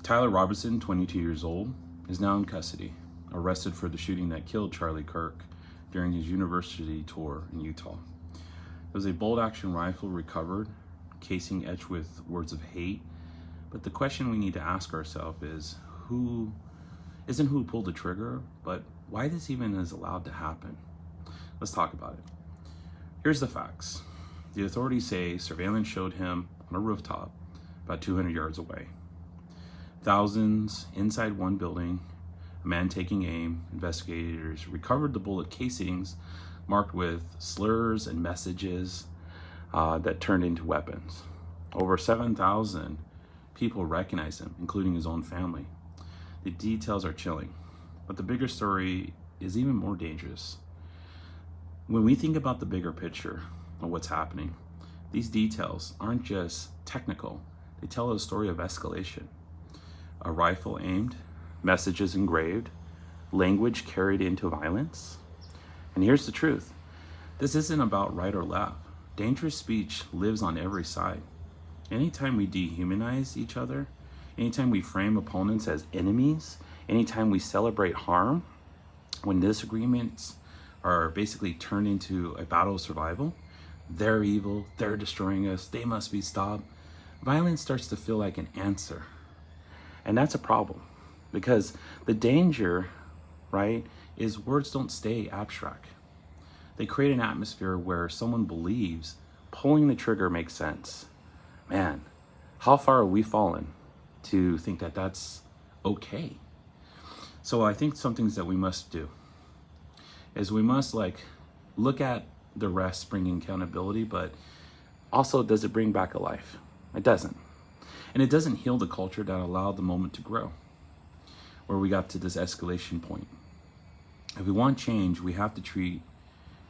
Tyler Robertson, 22 years old, is now in custody, arrested for the shooting that killed Charlie Kirk during his university tour in Utah. There was a bolt-action rifle recovered, casing etched with words of hate. But the question we need to ask ourselves is, who pulled the trigger, but why this even is allowed to happen? Let's talk about it. Here's the facts. The authorities say surveillance showed him on a rooftop about 200 yards away. Thousands inside one building, a man taking aim. Investigators recovered the bullet casings marked with slurs and messages that turned into weapons. Over 7,000 people recognized him, including his own family. The details are chilling, but the bigger story is even more dangerous. When we think about the bigger picture of what's happening, these details aren't just technical. They tell a story of escalation. A rifle aimed, messages engraved, language carried into violence. And here's the truth. This isn't about right or left. Dangerous speech lives on every side. Anytime we dehumanize each other, anytime we frame opponents as enemies, anytime we celebrate harm, when disagreements are basically turned into a battle of survival, they're evil, they're destroying us, they must be stopped, violence starts to feel like an answer. And that's a problem, because the danger, right, is words don't stay abstract. They create an atmosphere where someone believes pulling the trigger makes sense. Man, how far are we fallen to think that that's okay? So I think some things that we must do is we must look at the rest bringing accountability, but also, does it bring back a life? It doesn't. And it doesn't heal the culture that allowed the moment to grow, where we got to this escalation point. If we want change, we have to treat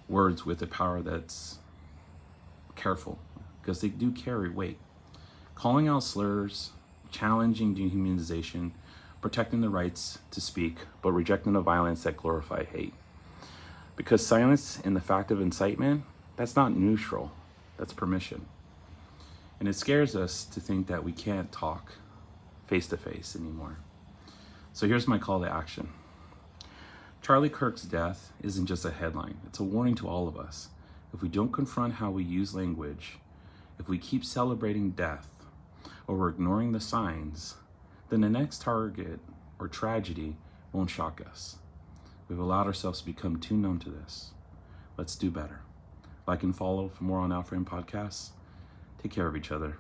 words with a power that's careful, because they do carry weight. Calling out slurs, challenging dehumanization, protecting the rights to speak, but rejecting the violence that glorify hate. Because silence in the fact of incitement, that's not neutral, that's permission. And it scares us to think that we can't talk face to face anymore. So here's my call to action. Charlie Kirk's death isn't just a headline, it's a warning to all of us. If we don't confront how we use language, if we keep celebrating death, or we're ignoring the signs, then the next target or tragedy won't shock us. We've allowed ourselves to become too numb to this. Let's do better. Like and follow for more on Outframed podcasts. Take care of each other.